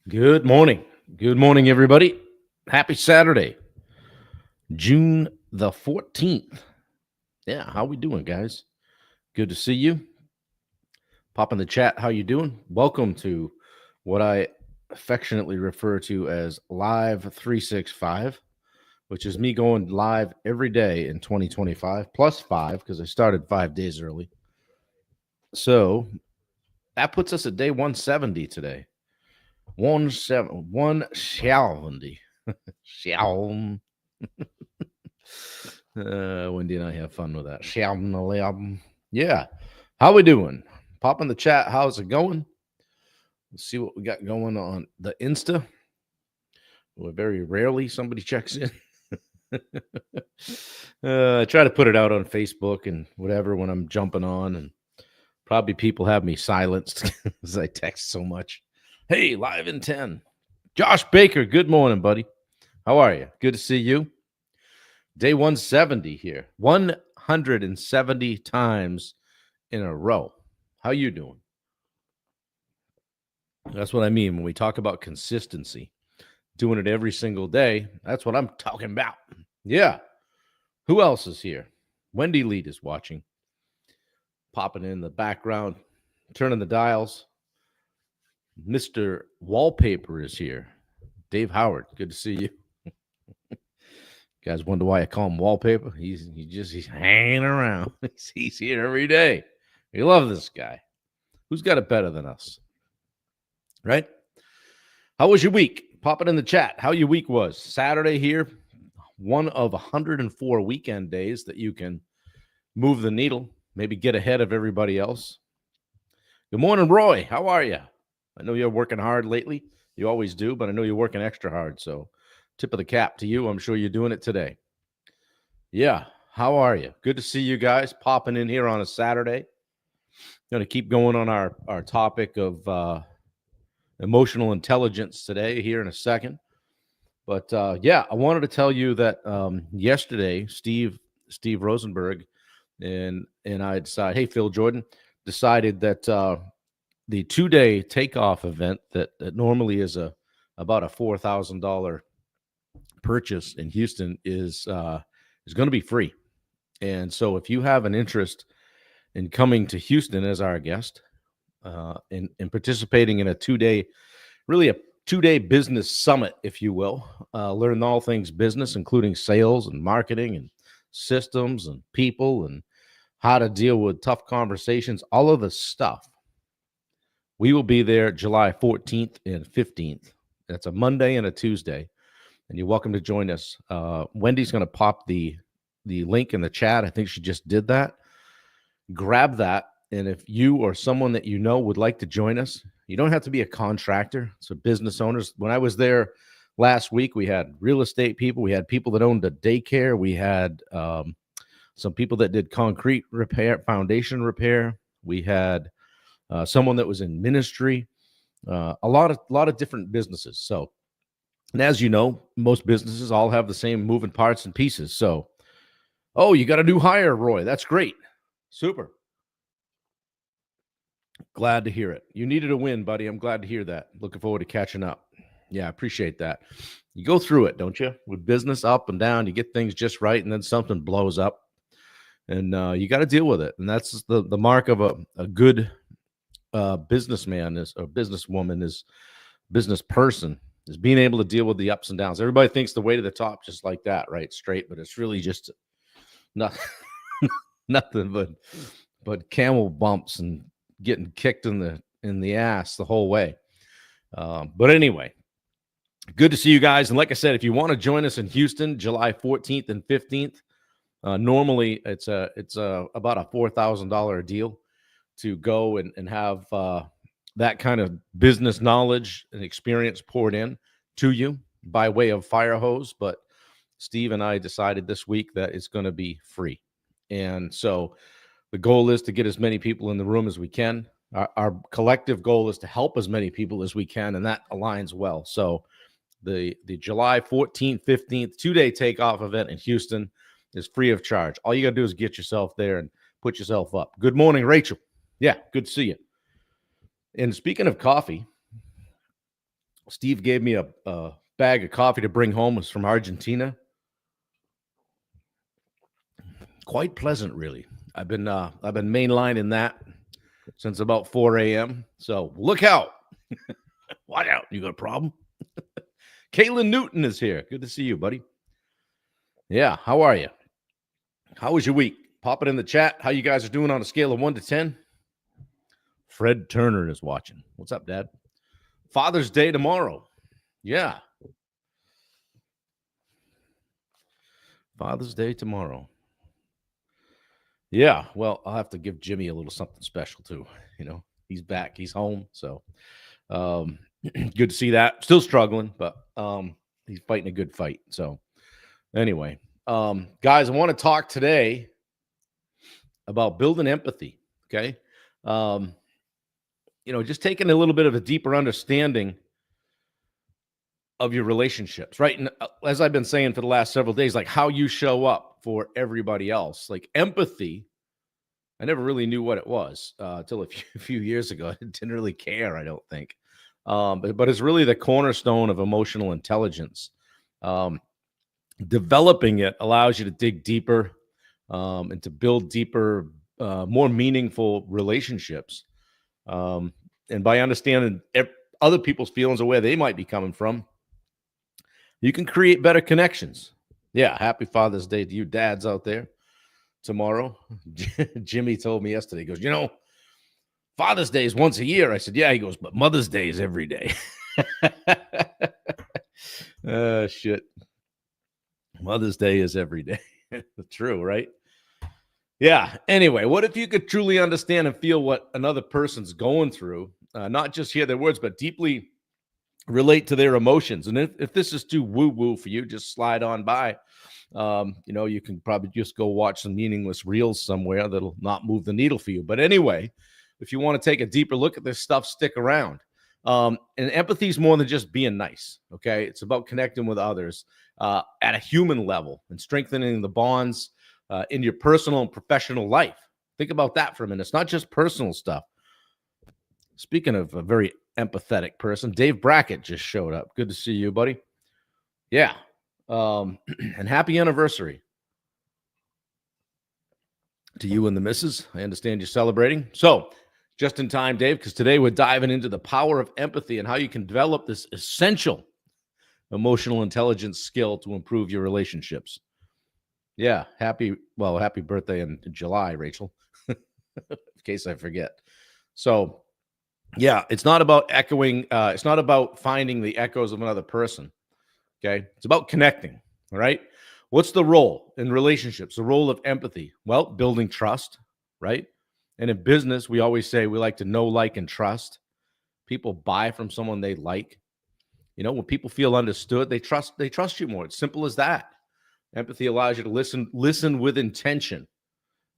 Good morning. Good morning, everybody. Happy Saturday, June the 14th. Yeah, how we doing, guys? Good to see you. Pop in the chat. How you doing? Welcome to what I affectionately refer to as Live 365, which is me going live every day in 2025, plus five, because I started 5 days early. So that puts us at day 170 today. 170. Shalom. Wendy and I have fun with that. Shalom. Yeah. How we doing? Pop in the chat. How's it going? Let's see what we got going on the Insta. Well, very rarely somebody checks in. I try to put it out on Facebook and whatever when I'm jumping on, and probably people have me silenced because I text so much. Hey, live in 10. Josh Baker, good morning, buddy. How are you? Good to see you. Day 170 here. 170 times in a row. How you doing? That's what I mean when we talk about consistency. Doing it every single day. That's what I'm talking about. Yeah. Who else is here? Wendy Lead is watching. Popping in the background, turning the dials. Mr. Wallpaper is here. Dave Howard, good to see you. You guys wonder why I call him Wallpaper? He's hanging around. He's here every day. We love this guy. Who's got it better than us? Right? How was your week? Pop it in the chat. How your week was. Saturday here, one of 104 weekend days that you can move the needle, maybe get ahead of everybody else. Good morning, Roy. How are you? I know you're working hard lately. You always do, but I know you're working extra hard. So tip of the cap to you. I'm sure you're doing it today. Yeah. How are you? Good to see you guys popping in here on a Saturday. Going to keep going on our topic of emotional intelligence today here in a second. But yeah, I wanted to tell you that yesterday, Steve Rosenberg and I decided, hey, Phil Jordan, decided that the 2-day takeoff event that normally is about a $4,000 purchase in Houston is going to be free. And so if you have an interest in coming to Houston as our guest and participating in a 2-day, really a 2-day business summit, if you will, learn all things business, including sales and marketing and systems and people and how to deal with tough conversations, all of the stuff. We will be there July 14th and 15th. That's a Monday and a Tuesday, and you're welcome to join us. Wendy's going to pop the link in the chat. I think she just did that. Grab that, and if you or someone that you know would like to join us, you don't have to be a contractor. So business owners. When I was there last week, we had real estate people. We had people that owned a daycare. We had some people that did concrete repair, foundation repair. We had someone that was in ministry. A lot of different businesses. So, and as you know, most businesses all have the same moving parts and pieces. So, oh, you got a new hire, Roy. That's great. Super. Glad to hear it. You needed a win, buddy. I'm glad to hear that. Looking forward to catching up. Yeah, I appreciate that. You go through it, don't you? With business up and down, you get things just right, and then something blows up, and you got to deal with it. And that's the mark of a good businessman is or businesswoman is business person is being able to deal with the ups and downs. Everybody thinks the way to the top just like that, right? Straight, but it's really just nothing, nothing but camel bumps and getting kicked in the ass the whole way. But anyway, good to see you guys. And like I said, if you want to join us in Houston, July 14th and 15th, normally it's about a $4,000 deal to go and have that kind of business knowledge and experience poured in to you by way of fire hose. But Steve and I decided this week that it's going to be free. And so the goal is to get as many people in the room as we can. Our collective goal is to help as many people as we can, and that aligns well. So the July 14th, 15th, 2-day takeoff event in Houston is free of charge. All you got to do is get yourself there and put yourself up. Good morning, Rachel. Yeah, good to see you. And speaking of coffee, Steve gave me a bag of coffee to bring home. It was from Argentina. Quite pleasant, really. I've been mainlining that since about 4 a.m. So look out. Watch out. You got a problem? Caitlin Newton is here. Good to see you, buddy. Yeah, how are you? How was your week? Pop it in the chat. How you guys are doing on a scale of 1 to 10? Fred Turner is watching. What's up, Dad? Father's Day tomorrow. Yeah. Father's Day tomorrow. Yeah, well, I'll have to give Jimmy a little something special too. He's back. He's home. So good to see that. Still struggling, but he's fighting a good fight. So anyway, guys, I want to talk today about building empathy. Okay. Just taking a little bit of a deeper understanding of your relationships, right? And as I've been saying for the last several days, like how you show up for everybody else, like empathy. I never really knew what it was until a few years ago. I didn't really care, I don't think. But it's really the cornerstone of emotional intelligence. Developing it allows you to dig deeper and to build deeper, more meaningful relationships. And by understanding other people's feelings or where they might be coming from, you can create better connections. Yeah, happy Father's Day to you dads out there tomorrow. Jimmy told me yesterday, he goes, Father's Day is once a year. I said, yeah. He goes, but Mother's Day is every day. Shit. Mother's Day is every day. True, right? Yeah. Anyway, what if you could truly understand and feel what another person's going through, not just hear their words, but deeply relate to their emotions? And if this is too woo-woo for you, just slide on by. You can probably just go watch some meaningless reels somewhere that'll not move the needle for you. But anyway, if you want to take a deeper look at this stuff, stick around. And empathy is more than just being nice. Okay. It's about connecting with others at a human level and strengthening the bonds in your personal and professional life. Think about that for a minute. It's not just personal stuff. Speaking of a very empathetic person, Dave Brackett just showed up. Good to see you, buddy. Yeah. And happy anniversary to you and the missus. I understand you're celebrating. So just in time, Dave, because today we're diving into the power of empathy and how you can develop this essential emotional intelligence skill to improve your relationships. Yeah. Happy birthday in July, Rachel, in case I forget. So yeah, it's not about echoing. It's not about finding the echoes of another person. Okay. It's about connecting. All right. What's the role in relationships? The role of empathy? Well, building trust, right? And in business, we always say we like to know, like, and trust. People buy from someone they like. When people feel understood, they trust you more. It's simple as that. Empathy allows you to listen with intention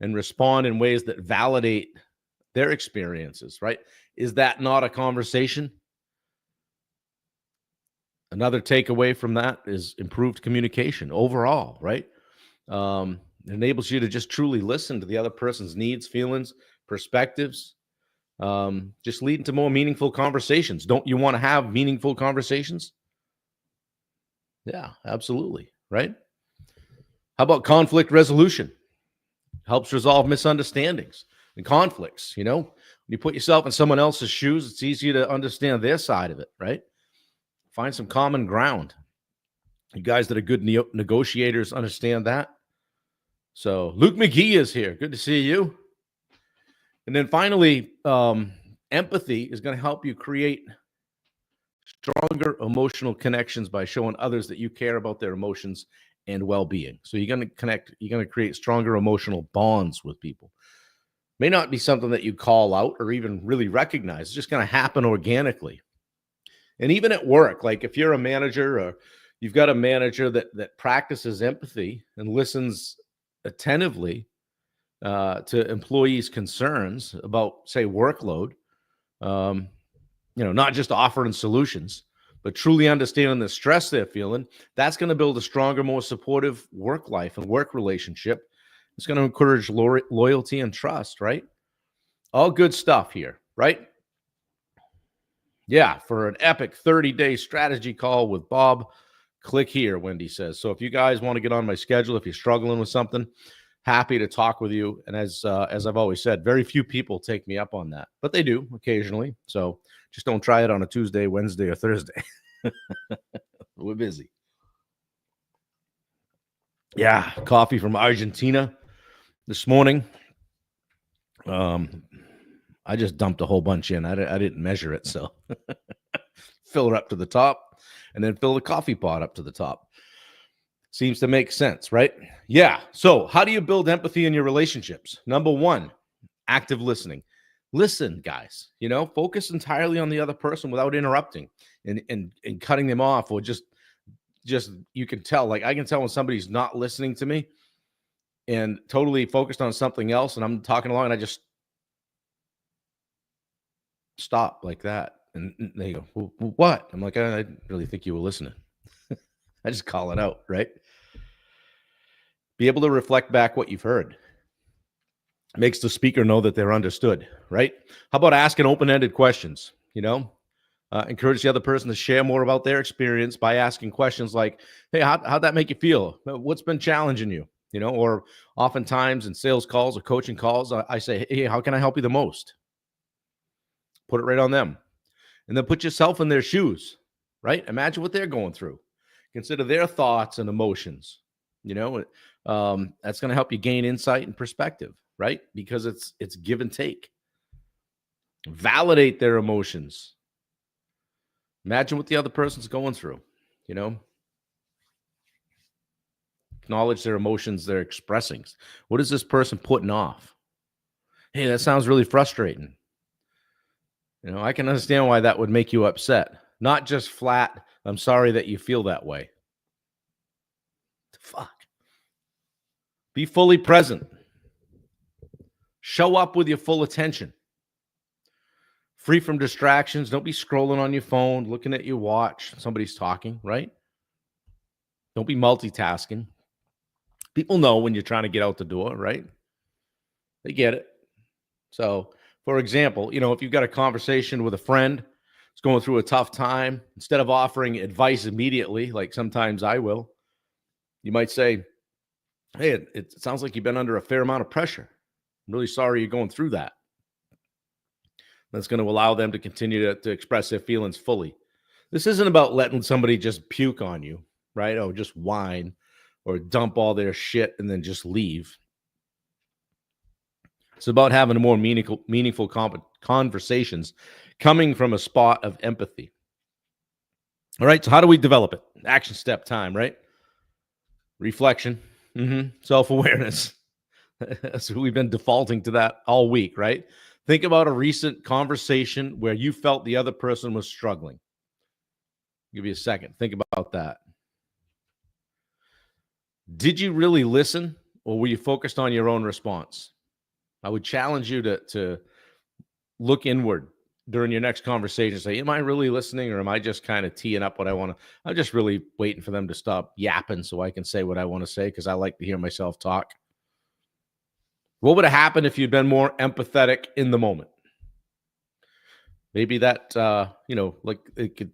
and respond in ways that validate their experiences, right? Is that not a conversation? Another takeaway from that is improved communication overall, right? It enables you to just truly listen to the other person's needs, feelings, perspectives, just leading to more meaningful conversations. Don't you want to have meaningful conversations? Yeah, absolutely. Right? How about conflict resolution? Helps resolve misunderstandings and conflicts. When you put yourself in someone else's shoes, it's easier to understand their side of it, right? Find some common ground. You guys that are good negotiators understand that. So Luke McGee is here. Good to see you. And then finally, empathy is going to help you create stronger emotional connections by showing others that you care about their emotions and well-being. So you're going to create stronger emotional bonds with people. May not be something that you call out or even really recognize. It's just going to happen organically. And even at work, like if you're a manager or you've got a manager that practices empathy and listens attentively to employees' concerns about, say, workload, not just offering solutions, but truly understanding the stress they're feeling, that's going to build a stronger, more supportive work life and work relationship. It's going to encourage loyalty and trust, right? All good stuff here, right? Yeah, for an epic 30-day strategy call with Bob, click here, Wendy says. So if you guys want to get on my schedule, if you're struggling with something, happy to talk with you. And as I've always said, very few people take me up on that, but they do occasionally. So just don't try it on a Tuesday, Wednesday, or Thursday. We're busy. Yeah, coffee from Argentina this morning. I just dumped a whole bunch in. I didn't measure it, so fill it up to the top and then fill the coffee pot up to the top. Seems to make sense, right? Yeah. So how do you build empathy in your relationships? Number one, active listening. Listen, guys, focus entirely on the other person without interrupting and cutting them off, or just you can tell, like I can tell when somebody's not listening to me and totally focused on something else, and I'm talking along and I just stop like that. And they go, what? I'm like, I didn't really think you were listening. I just call it out, right? Be able to reflect back what you've heard. Makes the speaker know that they're understood, right? How about asking open-ended questions? Encourage the other person to share more about their experience by asking questions like, hey, how'd that make you feel? What's been challenging you? Or oftentimes in sales calls or coaching calls, I say, hey, how can I help you the most? Put it right on them. And then put yourself in their shoes, right? Imagine what they're going through. Consider their thoughts and emotions. That's going to help you gain insight and perspective, right? Because it's give and take. Validate their emotions. Imagine what the other person's going through, Acknowledge their emotions they're expressing. What is this person putting off? Hey, that sounds really frustrating. I can understand why that would make you upset. Not just flat, I'm sorry that you feel that way. Fuck. Be fully present. Show up with your full attention. Free from distractions. Don't be scrolling on your phone, looking at your watch. Somebody's talking, right? Don't be multitasking. People know when you're trying to get out the door, right? They get it. So, for example, if you've got a conversation with a friend who's going through a tough time, instead of offering advice immediately, like sometimes I will, you might say, hey, it sounds like you've been under a fair amount of pressure. I'm really sorry you're going through that. That's going to allow them to continue to express their feelings fully. This isn't about letting somebody just puke on you, right? Or just whine or dump all their shit and then just leave. It's about having a more meaningful conversations coming from a spot of empathy. All right, so how do we develop it? Action step time, right? Reflection, self-awareness. So we've been defaulting to that all week, right? Think about a recent conversation where you felt the other person was struggling. I'll give you a second. Think about that. Did you really listen, or were you focused on your own response? I would challenge you to look inward during your next conversation. Say, am I really listening, or am I just kind of teeing up what I want to? I'm just really waiting for them to stop yapping so I can say what I want to say, because I like to hear myself talk. What would have happened if you'd been more empathetic in the moment? Maybe that,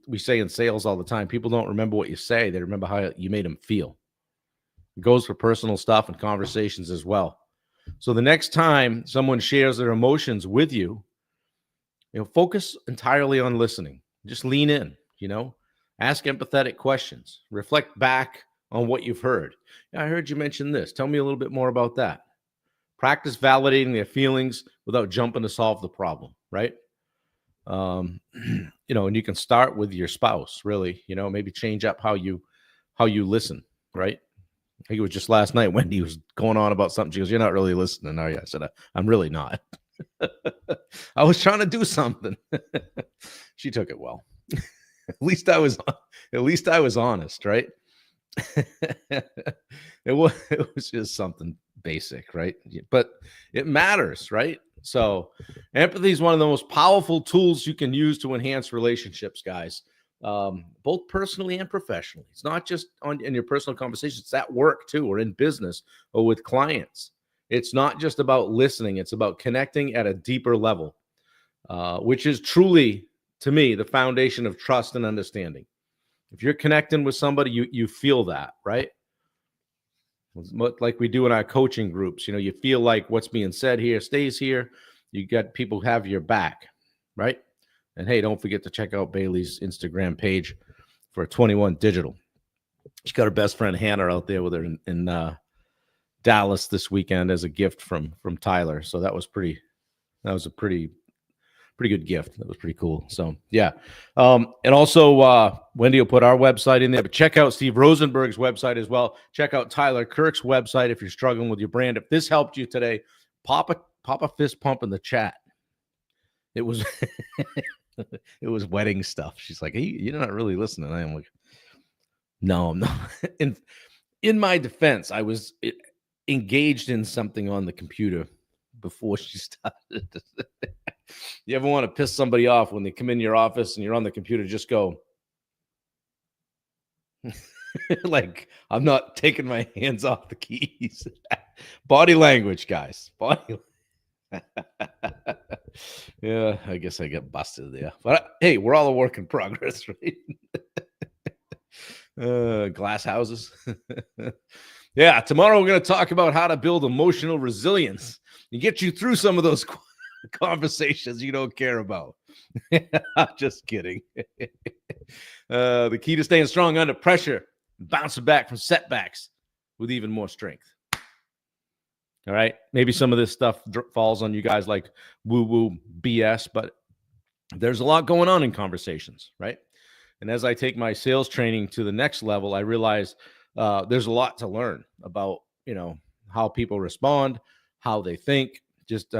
we say in sales all the time, people don't remember what you say. They remember how you made them feel. It goes for personal stuff and conversations as well. So the next time someone shares their emotions with you, focus entirely on listening. Just lean in, ask empathetic questions. Reflect back on what you've heard. I heard you mention this. Tell me a little bit more about that. Practice validating their feelings without jumping to solve the problem, right? And you can start with your spouse, really, maybe change up how you listen, right? I think it was just last night Wendy was going on about something. She goes, you're not really listening, are you? I said, I'm really not. I was trying to do something. She took it well. At least I was honest, right? It was just something basic, right? But it matters, right? So empathy is one of the most powerful tools you can use to enhance relationships, guys, both personally and professionally. It's not just in your personal conversations. It's at work too, or in business, or with clients. It's not just about listening. It's about connecting at a deeper level, which is truly, to me, the foundation of trust and understanding. If you're connecting with somebody, you feel that, right? Like we do in our coaching groups, you feel like what's being said here stays here. You got people who have your back, right? And hey, don't forget to check out Bailey's Instagram page for 21 Digital. She's got her best friend Hannah out there with her in Dallas this weekend as a gift from Tyler. So that was a pretty good gift. That was pretty cool. So yeah. And also Wendy will put our website in there, but check out Steve Rosenberg's website as well. Check out Tyler Kirk's website if you're struggling with your brand. If this helped you today, pop a fist pump in the chat. It was it was wedding stuff. She's like, hey, you're not really listening. I'm like, no, I'm not. In my defense, I was engaged in something on the computer before she started. You ever want to piss somebody off when they come in your office and you're on the computer? Just go like, I'm not taking my hands off the keys. Body language, guys. Yeah, I guess I get busted there. But hey, we're all a work in progress, right? Glass houses. Yeah, tomorrow we're going to talk about how to build emotional resilience and get you through some of those conversations you don't care about. I'm just kidding. The key to staying strong under pressure, bouncing back from setbacks with even more strength. All right. Maybe some of this stuff falls on you guys like woo-woo BS, but there's a lot going on in conversations, right? And as I take my sales training to the next level, I realize there's a lot to learn about, how people respond, how they think, just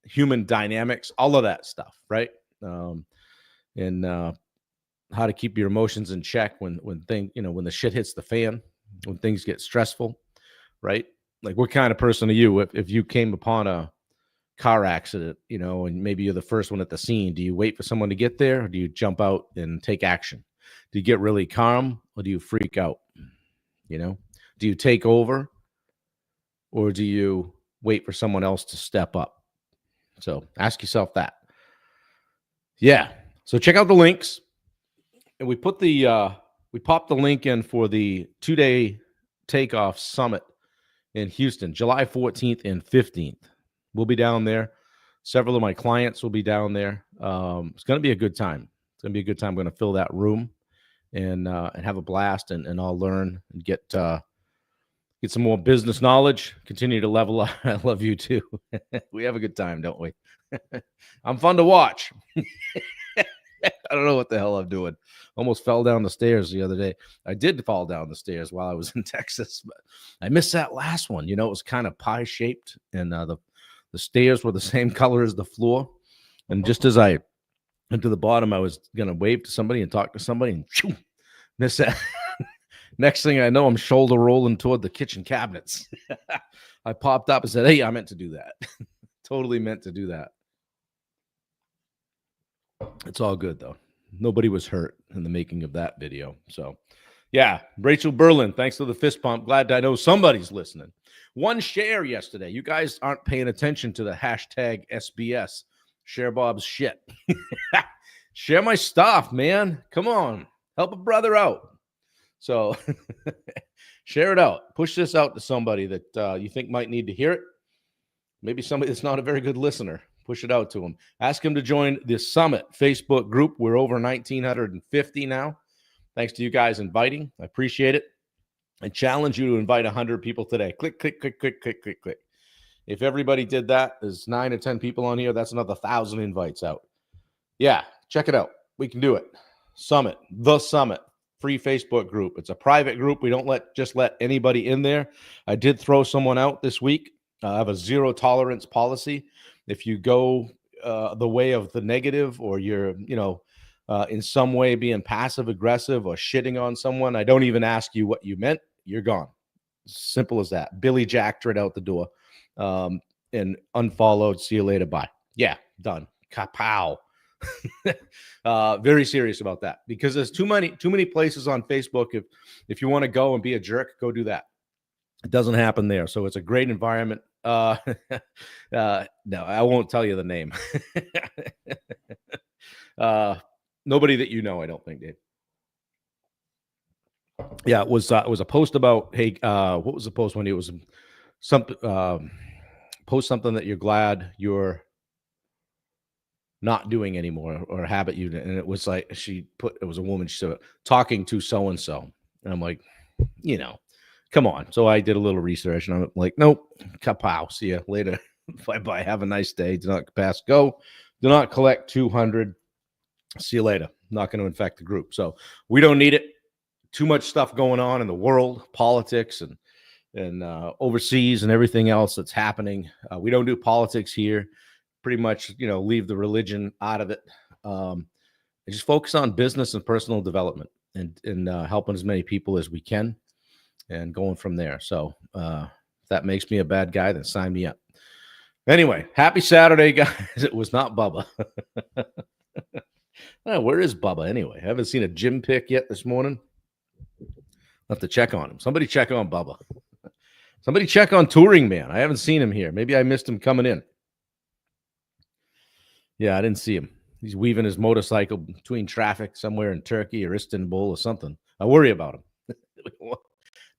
human dynamics, all of that stuff, right? And how to keep your emotions in check when the shit hits the fan, when things get stressful, right? Like, what kind of person are you if you came upon a car accident, and maybe you're the first one at the scene? Do you wait for someone to get there, or do you jump out and take action? Do you get really calm, or do you freak out? Do you take over, or do you wait for someone else to step up? So ask yourself that. Yeah. So check out the links, and we popped the link in for the 2-day takeoff summit in Houston, July 14th and 15th. We'll be down there. Several of my clients will be down there. It's going to be a good time. It's going to be a good time. I'm going to fill that room and have a blast and I'll learn and get some more business knowledge, continue to level up. I love you too. We have a good time, don't we? I'm fun to watch. I don't know what the hell I'm doing. Almost fell down the stairs the other day. I did fall down the stairs while I was in Texas, but I missed that last one. It was kind of pie shaped, and the stairs were the same color as the floor. And just as I went to the bottom, I was going to wave to somebody and talk to somebody, and shoo, missed that. Next thing I know, I'm shoulder rolling toward the kitchen cabinets. I popped up and said, hey, I meant to do that. Totally meant to do that. It's all good, though. Nobody was hurt in the making of that video. So, yeah, Rachel Berlin, thanks for the fist pump. Glad I know somebody's listening. One share yesterday. You guys aren't paying attention to the hashtag SBS. Share Bob's shit. Share my stuff, man. Come on. Help a brother out. So, share it out. Push this out to somebody that you think might need to hear it. Maybe somebody that's not a very good listener. Push it out to them. Ask them to join the Summit Facebook group. We're over 1,950 now. Thanks to you guys inviting. I appreciate it. I challenge you to invite 100 people today. Click, click, click, click, click, click, click. If everybody did that, there's 9 or 10 people on here. That's another 1,000 invites out. Yeah, check it out. We can do it. Summit, the Summit, free Facebook group. It's a private group. We don't just let anybody in there. I did throw someone out this week. I have a zero tolerance policy. If you go the way of the negative, or you're, in some way being passive aggressive or shitting on someone, I don't even ask you what you meant. You're gone. Simple as that. Billy jacked right out the door and unfollowed. See you later. Bye. Yeah, done. Kapow. Very serious about that, because there's too many places on Facebook. If you want to go and be a jerk, go do that. It doesn't happen there. So it's a great environment. No, I won't tell you the name. uh, Nobody that you know, I don't think, Dave. Yeah, it was a post about, hey, what was the post, Wendy? It was something, post something that you're glad you're not doing anymore, or a habit you, and it was like, she put, it was a woman, she said, talking to so and so, and I'm like, you know, come on. So I did a little research, and I'm like, nope, kapow, see you later. Bye bye, have a nice day. Do not pass go. Do not collect 200. See you later. Not going to infect the group. So we don't need it. Too much stuff going on in the world, politics and overseas and everything else that's happening. We don't do politics here. Pretty much, leave the religion out of it. Just focus on business and personal development, and helping as many people as we can, and going from there. So if that makes me a bad guy, then sign me up. Anyway, happy Saturday, guys. It was not Bubba. Where is Bubba anyway? I haven't seen a gym pic yet this morning. I'll have to check on him. Somebody check on Bubba. Somebody check on Touring Man. I haven't seen him here. Maybe I missed him coming in. Yeah, I didn't see him. He's weaving his motorcycle between traffic somewhere in Turkey or Istanbul or something. I worry about him.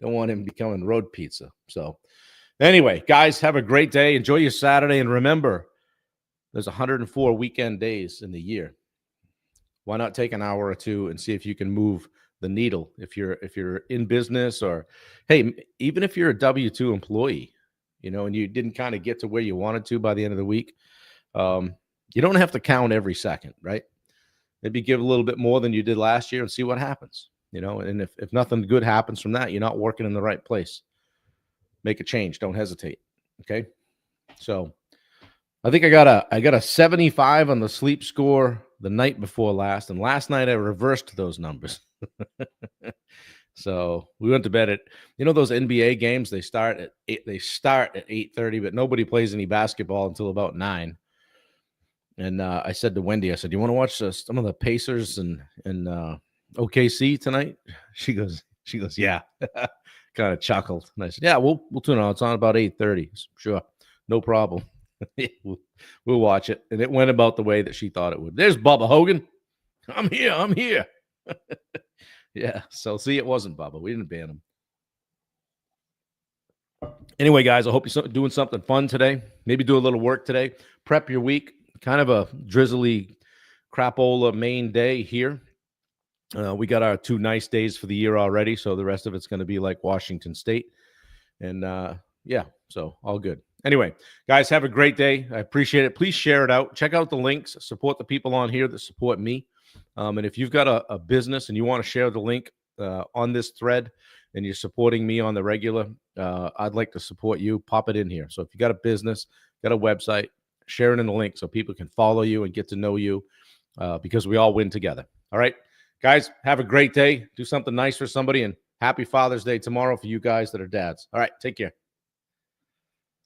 Don't want him becoming road pizza. So anyway, guys, have a great day. Enjoy your Saturday. And remember, there's 104 weekend days in the year. Why not take an hour or two and see if you can move the needle? If you're in business, or, hey, even if you're a W-2 employee, and you didn't kind of get to where you wanted to by the end of the week, you don't have to count every second, right? Maybe give a little bit more than you did last year and see what happens, and if nothing good happens from that, you're not working in the right place. Make a change. Don't hesitate. Okay. So I think I got a 75 on the sleep score the night before last, and last night I reversed those numbers. So we went to bed at, those NBA games, they start at 8:30, but nobody plays any basketball until about 9. And I said to Wendy, I said, "You want to watch some of the Pacers and OKC tonight?" She goes, "Yeah." Kind of chuckled, and I said, "Yeah, we'll tune on. It's on about 8:30. Sure, no problem. we'll watch it." And it went about the way that she thought it would. There's Bubba Hogan. I'm here. Yeah. So see, it wasn't Bubba. We didn't ban him. Anyway, guys, I hope you're doing something fun today. Maybe do a little work today. Prep your week. Kind of a drizzly, crapola main day here. We got our 2 nice days for the year already, so the rest of it's going to be like Washington State. And yeah, so all good. Anyway, guys, have a great day. I appreciate it. Please share it out. Check out the links. Support the people on here that support me. And if you've got a business and you want to share the link on this thread, and you're supporting me on the regular, I'd like to support you. Pop it in here. So if you got a business, got a website, share it in the link so people can follow you and get to know you, because we all win together. All right, guys, have a great day. Do something nice for somebody, and happy Father's Day tomorrow for you guys that are dads. All right, take care.